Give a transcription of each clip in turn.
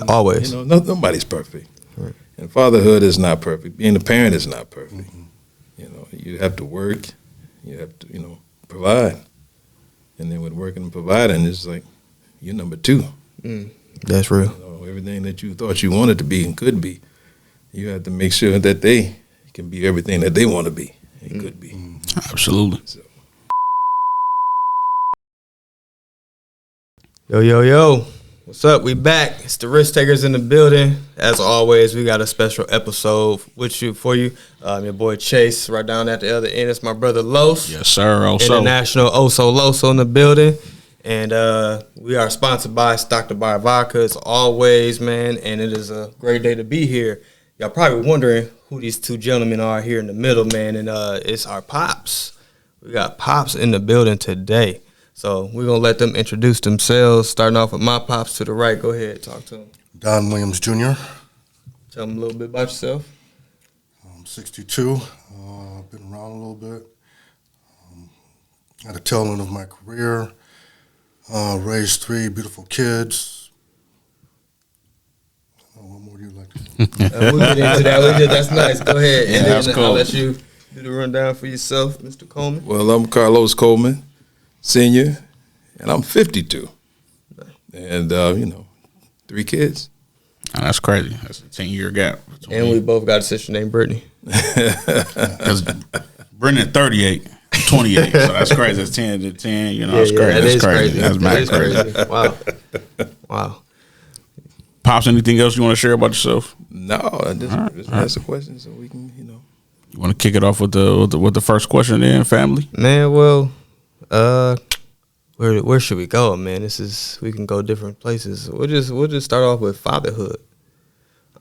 Always. Nobody's perfect. Right. And fatherhood is not perfect. Being a parent is not perfect. You have to work. You have to, provide. And then with working and providing, it's like you're number two. That's real. Everything that you thought you wanted to be and could be, you have to make sure that they can be everything that they want to be and could be. Absolutely. So. Yo. What's up? We back. It's the Risk Takers in the building. As always, we got a special episode for you. Your boy Chase right down at the other end. It's my brother Los. Yes, sir. International Oso Loso in the building. And we are sponsored by Stock to Bar Vodka as always, man. And it is a great day to be here. Y'all probably wondering who these two gentlemen are here in the middle, man. And it's our Pops. We got Pops in the building today. So we're going to let them introduce themselves, starting off with my Pops to the right. Go ahead, talk to them. Don Williams Jr. Tell them a little bit about yourself. I'm 62. Been around a little bit. At the tail end of my career. Raised 3 beautiful kids. What more do you like to know? We'll get into that. That's nice. Go ahead. Yeah, and that's then cool. I'll let you do the rundown for yourself, Mr. Coleman. Well, I'm Carlos Coleman, Senior, and I'm 52. And, 3 kids. Oh, that's crazy. That's a 10-year gap. And we both got a sister named Brittany. Because Brendan 38, 28. So that's crazy. That's 10 to 10. That's crazy. That That's is crazy. That's mad crazy. Wow. Pops, anything else you want to share about yourself? No, just ask a question so we can, You want to kick it off with the first question then, family? Man, well, where should we go, man? We can go different places. We'll just start off with fatherhood.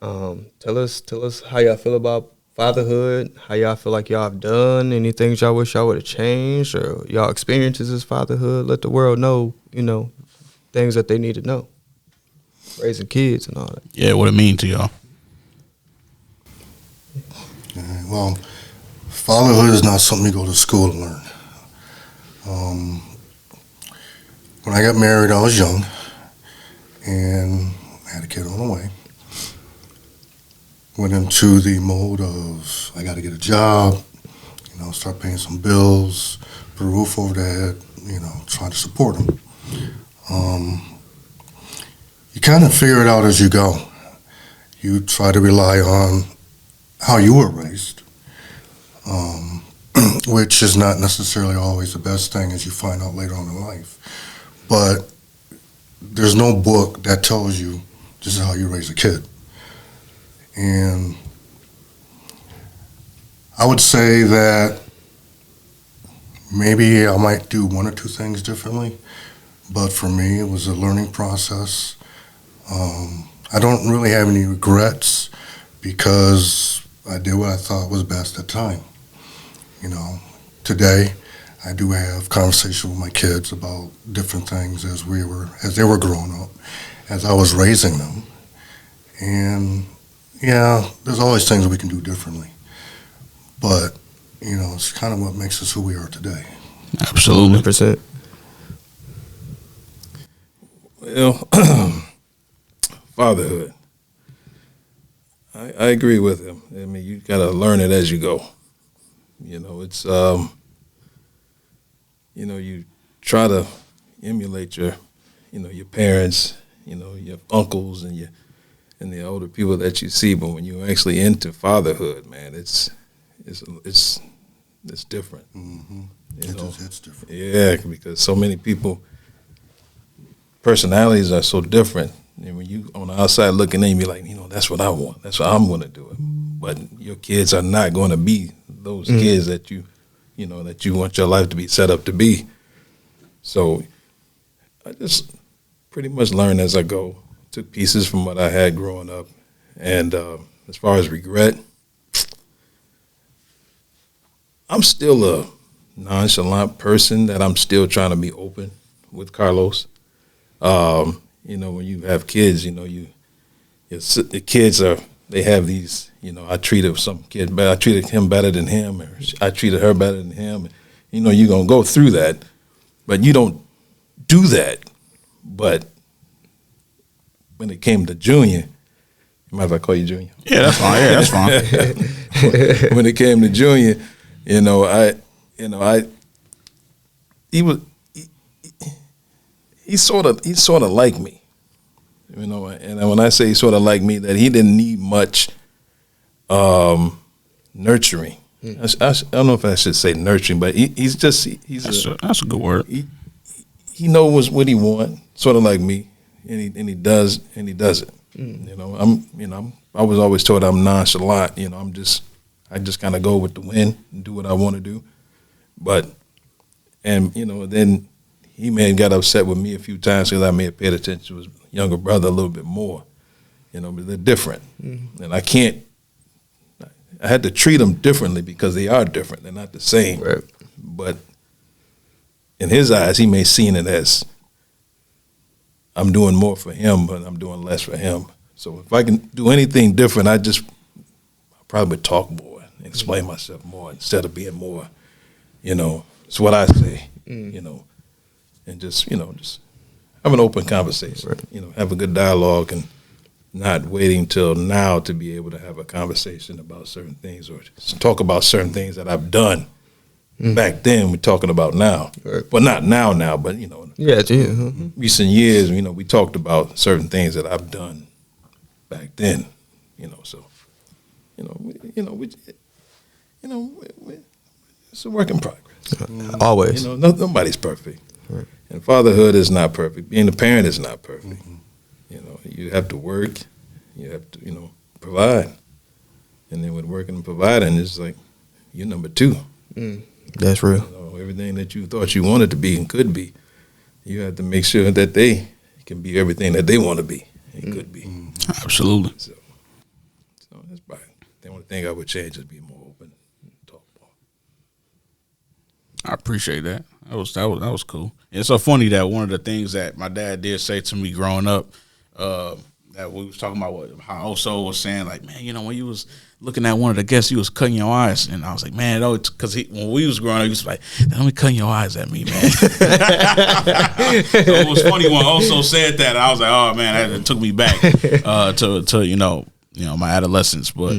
Tell us how y'all feel about fatherhood, how y'all feel like y'all have done, any things y'all wish y'all would have changed, or y'all experiences as fatherhood. Let the world know, things that they need to know. Raising kids and all that. Yeah, what it mean to y'all? Well, fatherhood is not something you go to school to learn. When I got married, I was young, and I had a kid on the way. Went into the mode of, I got to get a job, start paying some bills, put a roof over their head, trying to support them. You kind of figure it out as you go. You try to rely on how you were raised, which is not necessarily always the best thing, as you find out later on in life. But there's no book that tells you this is how you raise a kid. And I would say that maybe I might do 1 or 2 things differently, but for me, it was a learning process. I don't really have any regrets because I did what I thought was best at the time. Today, I do have conversation with my kids about different things as they were growing up, as I was raising them. And yeah, there's always things we can do differently. But, it's kind of what makes us who we are today. Absolutely. 100%. Well, fatherhood. I agree with him. I mean, you got to learn it as you go. It's, you try to emulate your parents, your uncles and the older people that you see. But when you're actually into fatherhood, man, it's different. Mm-hmm. It's different. Yeah, because so many people, personalities are so different. And when you on the outside looking in, you be like, that's what I want. That's what I'm going to do. But your kids are not going to be those kids that that you want your life to be set up to be. So I just pretty much learned as I go. Took pieces from what I had growing up. And as far as regret, I'm still a nonchalant person that I'm still trying to be open with Carlos. When you have kids, the kids they have these, I treated some kid better. I treated him better than him, or I treated her better than him. You're going to go through that, but you don't do that. But when it came to junior, you mind if I call you Junior? Yeah, that's fine. Yeah, that's fine. When it came to junior, he sort of liked me, and when I say he sort of liked me, that he didn't need much nurturing. I don't know if I should say nurturing, but that's a good word. He knows what he wants, sort of like me, and he does and he doesn't. I was always told I'm nonchalant. I just kind of go with the wind and do what I want to do. Then he may have got upset with me a few times because I may have paid attention to his younger brother a little bit more. But they're different, and I had to treat them differently because they are different. They're not the same. Right. But in his eyes, he may see it as I'm doing more for him, but I'm doing less for him. So if I can do anything different, I probably talk more and explain myself more instead of being more, it's what I say, and just have an open conversation, Right. Have a good dialogue and not waiting till now to be able to have a conversation about certain things or talk about certain things that I've done. Back then, we're talking about now. Right. Well, not now, but, recent years, we talked about certain things that I've done back then, so, it's a work in progress. Always. Nobody's perfect. Right. And fatherhood is not perfect. Being a parent is not perfect. You have to work, you have to, provide. And then with working and providing, it's like you're number two. That's real. Everything that you thought you wanted to be and could be, you have to make sure that they can be everything that they want to be and could be. Absolutely. So that's probably the only thing I would change is be more open and talk more. I appreciate that. That was cool. It's so funny that one of the things that my dad did say to me growing up, that we was talking about how Oso was saying, like, man, when you was looking at one of the guests, you was cutting your eyes, and I was like, man, because when we was growing up, he was like, don't be cutting your eyes at me, man. So it was funny when Oso said that. I was like, oh man, that took me back to my adolescence. But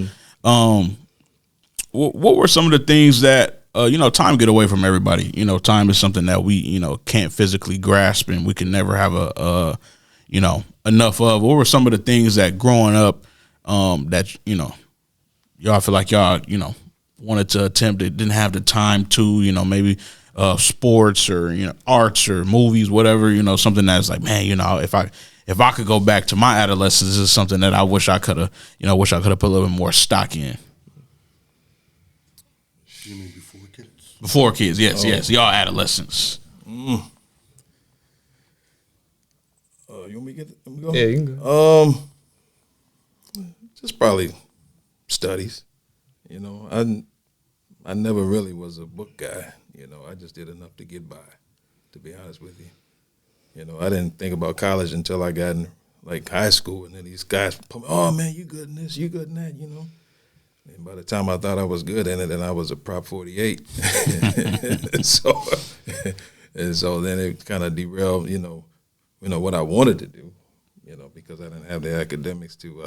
what were some of the things that time get away from everybody? Time is something that we can't physically grasp, and we can never have enough of. What were some of the things that growing up that y'all feel like y'all wanted to attempt, that didn't have the time to, maybe sports or arts or movies, whatever, something that's like, man, if I could go back to my adolescence, this is something that I wish I could have put a little bit more stock in. You mean before kids? Before kids, yes, y'all adolescents. You want me to go? Yeah, you can go. Just probably studies. I never really was a book guy. I just did enough to get by, to be honest with you. I didn't think about college until I got in high school, and then these guys put me, oh man, you good in this, you good in that, And by the time I thought I was good in it, then I was a Prop 48. so then it kind of derailed, what I wanted to do, because I didn't have the academics to,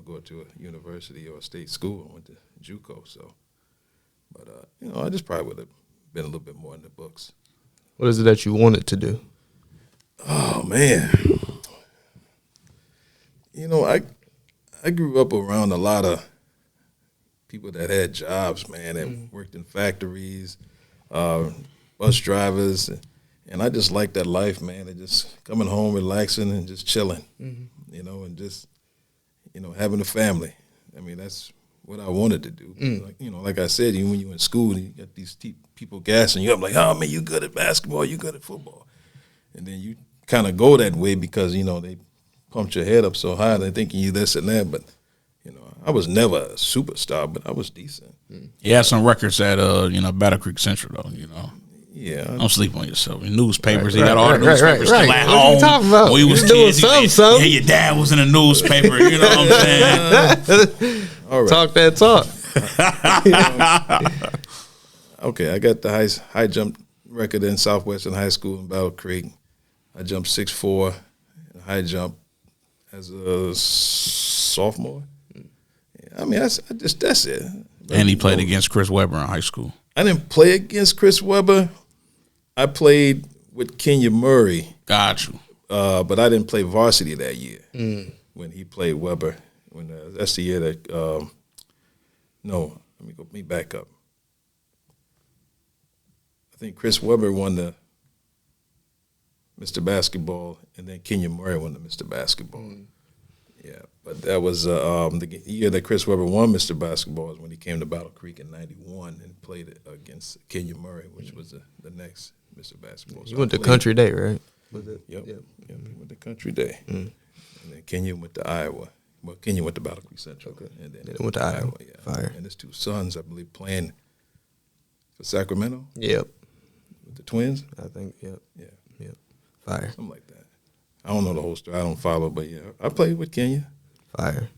go to a university or a state school. I went to JUCO, so. But, I just probably would have been a little bit more in the books. What is it that you wanted to do? Oh, man. I grew up around a lot of people that had jobs, man, that worked in factories, bus drivers, and I just liked that life, man, and just coming home, relaxing, and just chilling, and just, having a family. I mean, that's what I wanted to do. Like I said, when you're in school, you got these people gassing you up, like, oh, man, you good at basketball, you good at football. And then you kind of go that way because, they pumped your head up so high, they're thinking you this and that, but, I was never a superstar, but I was decent. You had some records at, Battle Creek Central, though, Yeah. Don't sleep on yourself. In newspapers, he got all the newspapers right. still at What are home. you talking about? When he was You doing kids, something. Yeah, your dad was in a newspaper. You know what I'm saying? All right. Talk that talk. Okay, I got the high jump record in Southwestern High School in Battle Creek. I jumped 6'4" in high jump as a sophomore. Yeah, I mean, that's it. And he played against Chris Webber in high school. I didn't play against Chris Webber. I played with Kenya Murray. Got you. But I didn't play varsity that year when he played Webber. That's the year that no, let me back up. I think Chris Webber won the Mr. Basketball, and then Kenya Murray won the Mr. Basketball. Yeah, but that was the year that Chris Webber won Mr. Basketball is when he came to Battle Creek in '91 and played against Kenya Murray, which was the next Mr. Basketball. So you went to Country Day, right? Yep. He went to Country Day. And then Kenya went to Iowa. Well, Kenya went to Battle Creek Central. Okay. And then went to Iowa. Yeah. Fire. And his two sons, I believe, playing for Sacramento. Yep. With the Twins. I think, yep. Yeah. Yep. Fire. Something like that. I don't know the whole story. I don't follow, but yeah, I played with Kenya. Fire.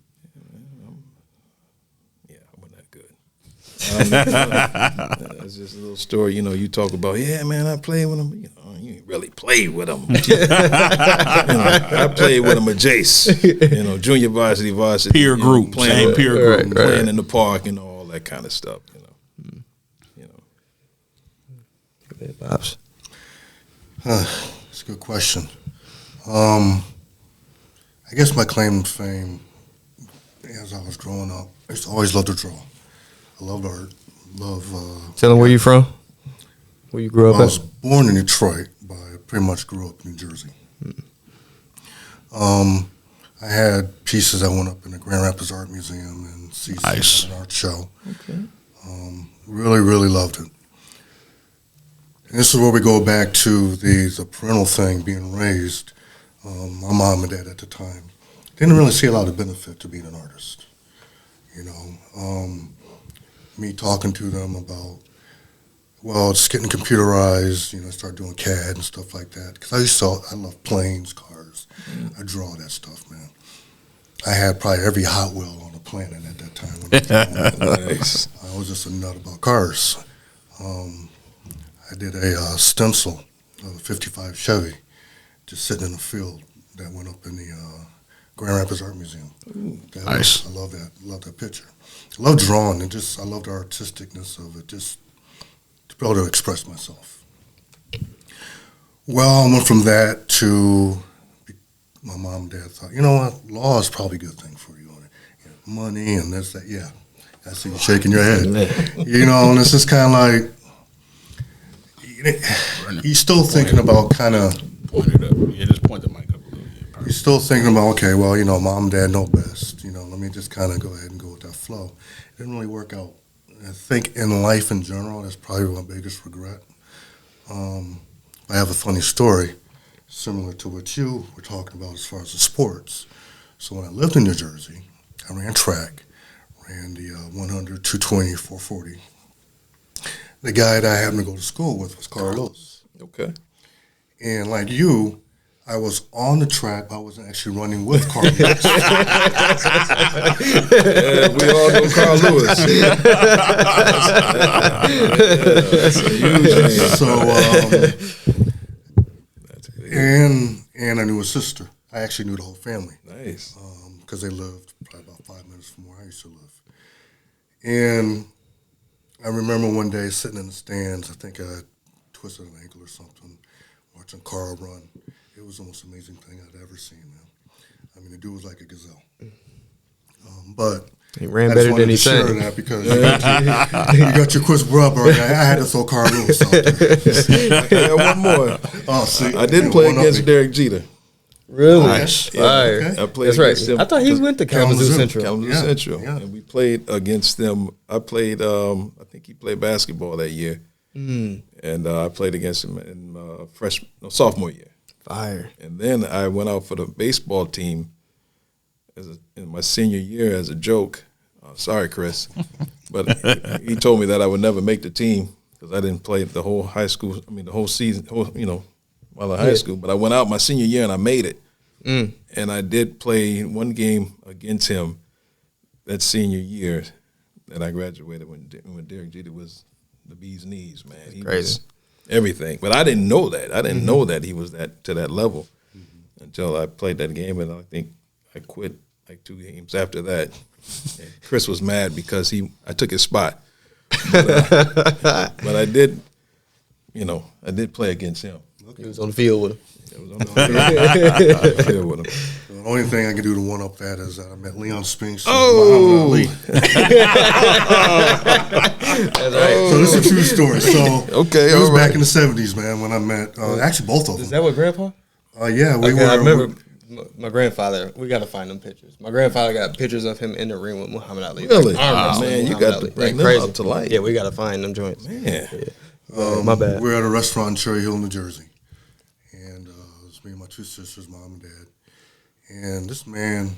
Yeah, I wasn't that good. That's just a little story. You know, you talk about, yeah, man, I played with him. You know, you ain't really played with him. I played with him at Jace. You know, junior varsity. Peer group. Same peer group. Playing in the park and all that kind of stuff, you know. Pops. That's a good question. I guess my claim to fame, as I was growing up, I used to always love to draw. I loved art. Tell them where you from? Where you grew up I was born in Detroit, but I pretty much grew up in New Jersey. I had pieces that went up in the Grand Rapids Art Museum and CC Nice. an art show. Okay. Really, really loved it. And this is where we go back to the parental thing, being raised. My mom and dad at the time didn't really see a lot of benefit to being an artist. You know, me talking to them about, well, it's getting computerized, you know, start doing CAD and stuff like that. Because I love planes, cars. I draw that stuff, man. I had probably every Hot Wheel on the planet at that time. When Nice. I was just a nut about cars. I did a stencil of a 55 Chevy just sitting in a field that went up in the Grand Rapids Art Museum. Nice. I love that. Love that picture. I love drawing and I love the artisticness of it, just to be able to express myself. Well, I went from that to my mom and dad thought, you know what, law is probably a good thing for you. Money and this, that, yeah. I see you shaking your head. You know, and it's just kind of like, you're still thinking about kind of. Point it up. Yeah, just point the mic up a little bit. You're still thinking about, okay, well, you know, mom and dad know best. You know, let me just kind of go ahead and go with that flow. It didn't really work out. I think in life in general, that's probably my biggest regret. I have a funny story similar to what you were talking about as far as the sports. So when I lived in New Jersey, I ran track, ran the 100, 220, 440. The guy that I happened to go to school with was Carlos. Okay. And like you, I was on the track, but I wasn't actually running with Carlos. Yeah, we all know Carl Lewis. That's a huge name. So, and I knew his sister. I actually knew the whole family. Nice. Because they lived probably about 5 minutes from where I used to live. And I remember one day sitting in the stands, I think I twisted an ankle or something, watching Carl run. It was the most amazing thing I'd ever seen, man. I mean, the dude was like a gazelle. But he ran better than he said. That because you got your Chris Webber, and I had to throw Carl Lewis out there. Yeah, one more. Oh, see, I didn't play against Derek Jeter. Really? Nice. Fire. Okay. I played That's right. against him. I thought he went to Kalamazoo Central. Kalamazoo Central. Yeah. And we played against them. I played, I think he played basketball that year. And I played against him in sophomore year. Fire. And then I went out for the baseball team in my senior year as a joke. Sorry, Chris. But he told me that I would never make the team because I didn't play the whole high school, the whole season, while in high school. But I went out my senior year and I made it. And I did play one game against him that senior year that I graduated when Derek Jeter was the bee's knees, man. He crazy. was everything. But I didn't know that. I didn't know that he was to that level until I played that game. And I think I quit like 2 games after that. And Chris was mad because I took his spot. But I did, I did play against him. He was on the field with him. I was on the field with him. The only thing I can do to one up that is that I met Leon Spinks. Oh, That's right. So this is a true story. So Okay, it was all right. back in the 70s, man, when I met actually both of Is them. that what Grandpa? Yeah, we Okay, were. I remember my grandfather. We got to find them pictures. My grandfather got pictures of him in the ring with Muhammad Ali. Really? Arm Oh, wrestling man, with you Muhammad got to Ali. bring Like them crazy. up to light. Yeah, we got to find them joints. Man. My bad. We were at a restaurant in Cherry Hill, New Jersey, and it was me and my 2 sisters, mom and dad. And this man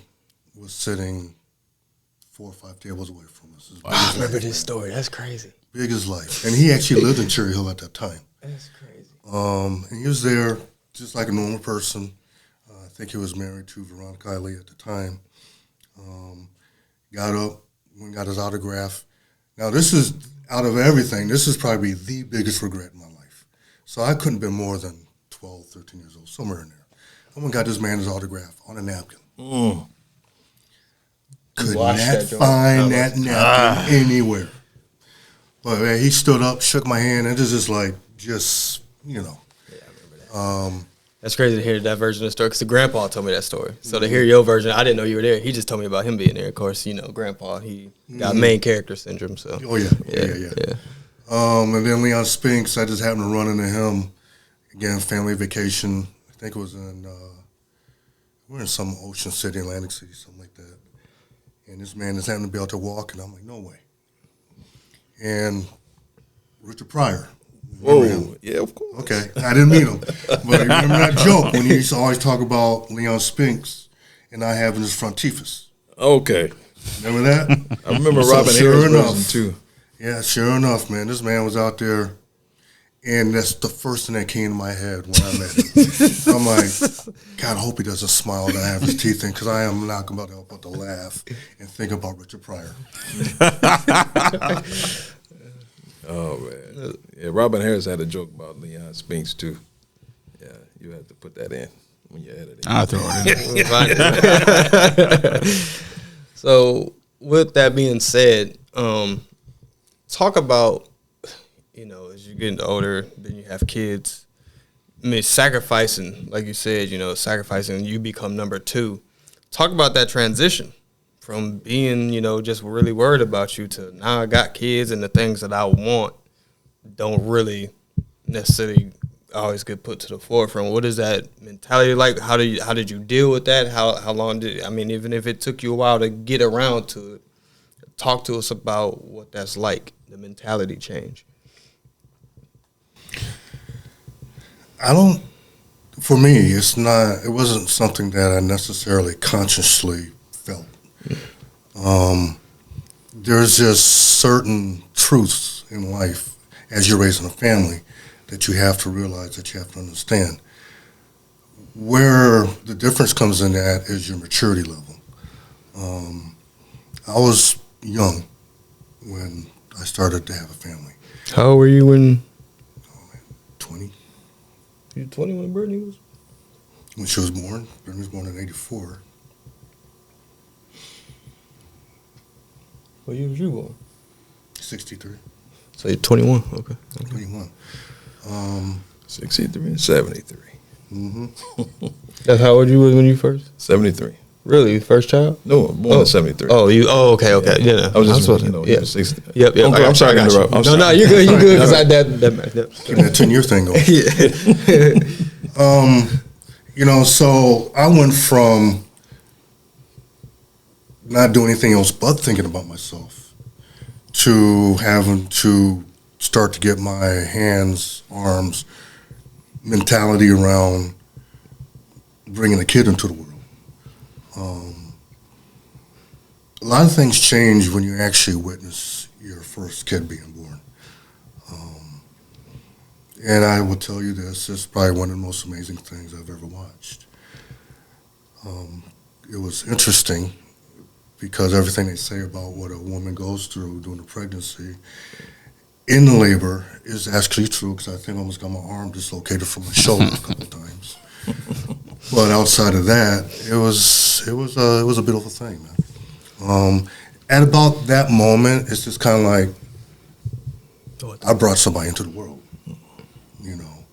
was sitting 4 or 5 tables away from us. As big I as remember life, this story. That's crazy. big as life. And he actually lived in Cherry Hill at that time. That's crazy. And he was there just like a normal person. I think he was married to Veronica Ali at the time. Got up, went and got his autograph. Now, this is, out of everything, this is probably the biggest regret in my life. So I couldn't have been more than 12, 13 years old, somewhere in there. I went and got this man his autograph on a napkin. Could Wash not that joint. find that napkin anywhere. But man, he stood up, shook my hand, and it was just like, Yeah, I remember that. That's crazy to hear that version of the story because the grandpa told me that story. So to hear your version, I didn't know you were there. He just told me about him being there. Of course, grandpa, he got main character syndrome. So oh yeah. And then Leon Spinks, I just happened to run into him again, family vacation. I think it was in we're in some Ocean City, Atlantic City, something like that. And this man is having to be out to walk, and I'm like, no way. And Richard Pryor. Remember him? Oh, yeah, of course. Okay, I didn't meet him, but I remember that joke when he used to always talk about Leon Spinks and I having his frontifus. Okay. Remember that? I remember So Robin sure Harris' enough. version, too. Yeah, sure enough, man. This man was out there, and that's the first thing that came to my head when I met him. I'm like, God, I hope he doesn't smile and I have his teeth in, because I am not about to laugh and think about Richard Pryor. Oh, man. Yeah, Robin Harris had a joke about Leon Spinks, too. Yeah, you have to put that in when you're editing. I'll throw it in. So with that being said, talk about, as you're getting older, then you have kids. I mean, sacrificing, like you said, sacrificing, you become number 2. Talk about that transition from being, just really worried about you to now I got kids and the things that I want don't really necessarily always get put to the forefront. What is that mentality like? How did you deal with that? How long even if it took you a while to get around to it, talk to us about what that's like, the mentality change. For me, it wasn't something that I necessarily consciously felt. There's just certain truths in life as you're raising a family that you have to realize, that you have to understand. Where the difference comes in that is your maturity level. I was young when I started to have a family. How old were you when? 20. You were 20 when Brittany was? When she was born. Brittany was born in 84. What year was you born? 63. So you're 21. Okay. 21. 63 and 73. Mm-hmm. That's how old you was when you first? 73. Really, first child? No, born in 73. Okay. Yeah. I was just, yeah. 60. Yep. Okay, I'm sorry to interrupt. I'm sorry. No, you're good. You're good. Because that Keep that 10-year thing going. yeah. So I went from not doing anything else but thinking about myself to having to start to get my hands, arms, mentality around bringing a kid into the world. A lot of things change when you actually witness your first kid being born. And I will tell you this, it's probably one of the most amazing things I've ever watched. It was interesting because everything they say about what a woman goes through during the pregnancy in the labor is actually true, because I think I almost got my arm dislocated from my shoulder a couple of times. But outside of that, it was a bit of a thing, man. At about that moment, it's just kind of like I brought somebody into the world, you know.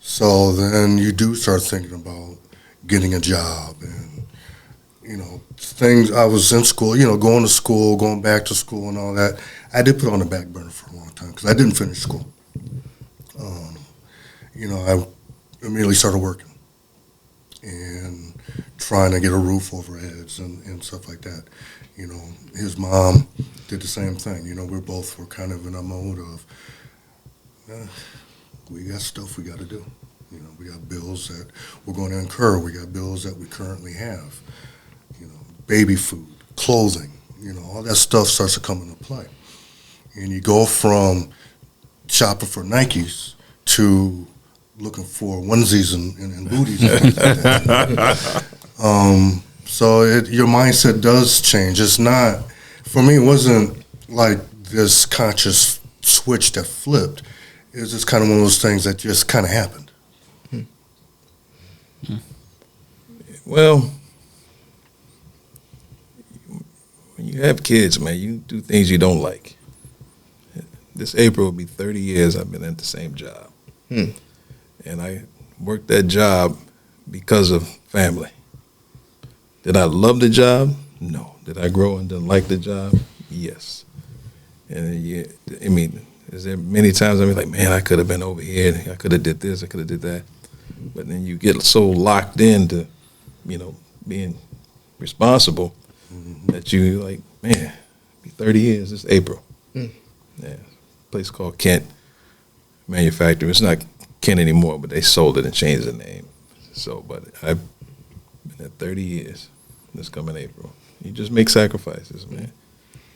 So then you do start thinking about getting a job and, you know, things. I was in school, you know, going to school, going back to school and all that. I did put on the back burner for a long time because I didn't finish school. You know, I immediately started working and trying to get a roof over our heads and stuff like that. You know, his mom did the same thing. You know, we both were kind of in a mode of, we got stuff we got to do. You know, we got bills that we're going to incur. We got bills that we currently have. You know, baby food, clothing, you know, all that stuff starts to come into play. And you go from shopping for Nikes to looking for onesies and booties. And things like that. So your mindset does change. It's not, for me, it wasn't like this conscious switch that flipped. It was just kind of one of those things that just kind of happened. Well, when you have kids, man, you do things you don't like. This April will be 30 years I've been at the same job. And I worked that job because of family. Did I love the job? No. Did I grow and didn't like the job? Yes. And I mean, is there many times I be like, man, I could have been over here. I could have did this. I could have did that. But then you get so locked into, you know, being responsible that you like, man, be 30 years this April. Yeah. Place called Kent Manufacturing. It's not Kent anymore, but they sold it and changed the name. So, but I've been at 30 years this coming April. You just make sacrifices, man.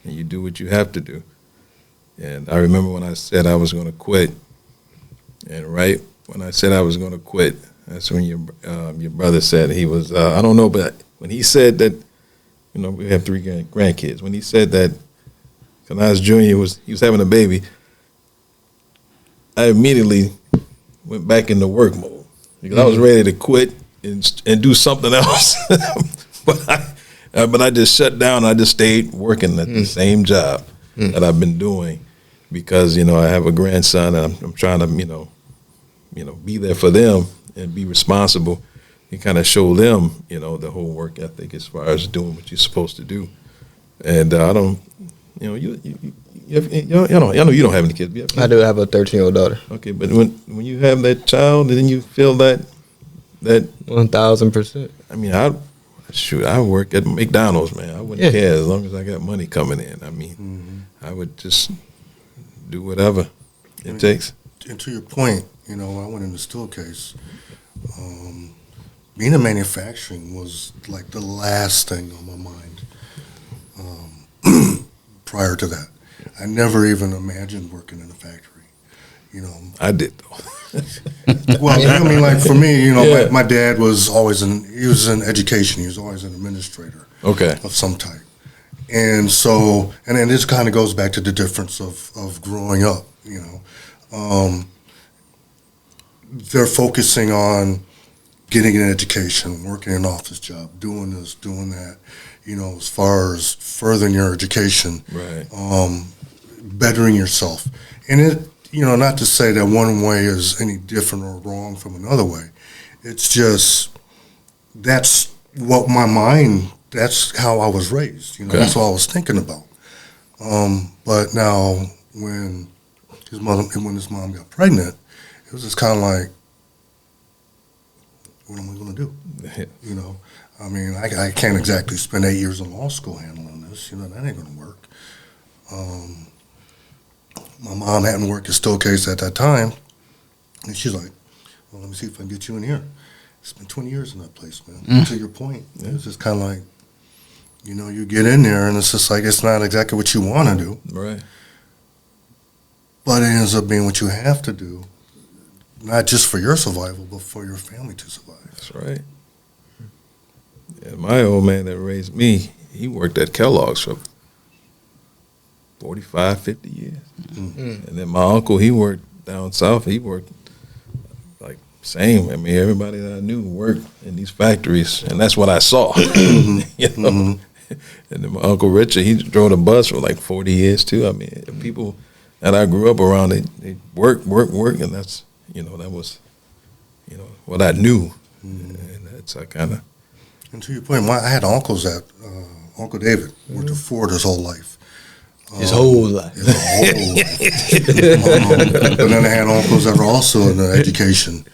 And you do what you have to do. And I remember when I said I was going to quit, and right when I said I was going to quit, that's when your brother said he was, I don't know, but when he said that, you know, we have 3 grandkids. When he said that, when I was junior, he was having a baby, I immediately went back into work mode because I was ready to quit and do something else. But I just shut down. I just stayed working at the same job that I've been doing because, you know, I have a grandson and I'm trying to, you know, be there for them and be responsible and kind of show them, you know, the whole work ethic as far as doing what you're supposed to do. And I don't, you know, I know you don't have any kids. You have kids? I do have a 13-year-old daughter. Okay, but when you have that child, then you feel that 1,000%. I mean, I work at McDonald's, man. I wouldn't care as long as I got money coming in. I mean, I would just do whatever it takes. And to your point, you know, I went in the steel case. Being in manufacturing was like the last thing on my mind. Prior to that, I never even imagined working in a factory. You know, I did though. Well, I mean, like for me, you know, my dad was always he was in education. He was always an administrator, of some type. And so, and then this kind of goes back to the difference of growing up. You know, they're focusing on getting an education, working an office job, doing this, doing that. You know, as far as furthering your education, right? Bettering yourself, and it. You know, not to say that one way is any different or wrong from another way. It's just that's what my mind. That's how I was raised. You know, that's what I was thinking about. But now, when his mom got pregnant, it was just kind of like, what am I going to do? You know, I mean, I can't exactly spend 8 years in law school handling this. You know, that ain't going to work. My mom hadn't worked at Stillcase at that time, and she's like, well, let me see if I can get you in here. It's been 20 years in that place, man. To your point, it's just kind of like, you know, you get in there, and it's just like it's not exactly what you want to do. Right. But it ends up being what you have to do, not just for your survival, but for your family to survive. That's right. And my old man that raised me, he worked at Kellogg's for 45, 50 years. And then my uncle, he worked down south. He worked like same. I mean, everybody that I knew worked in these factories, and that's what I saw. You know, and then my Uncle Richard, he drove the bus for like 40 years too. I mean, the people that I grew up around, they work, and that's, you know, that was, you know, what I knew, and that's I kind of. And to your point, I had uncles that Uncle David worked at Ford his whole life. His whole life. His whole life. But then I had uncles that were also in education.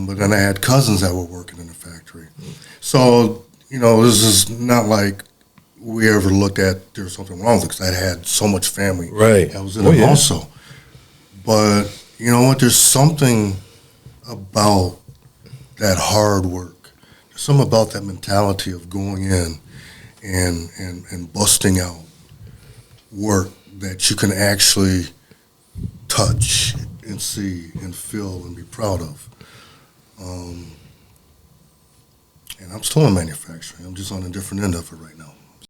But then I had cousins that were working in the factory. So, you know, this is not like we ever looked at there's something wrong with it, because I had so much family that was in it also. But, you know what, there's something about that hard work. There's something about that mentality of going in and busting out work that you can actually touch and see and feel and be proud of. And I'm still in manufacturing. I'm just on a different end of it right now.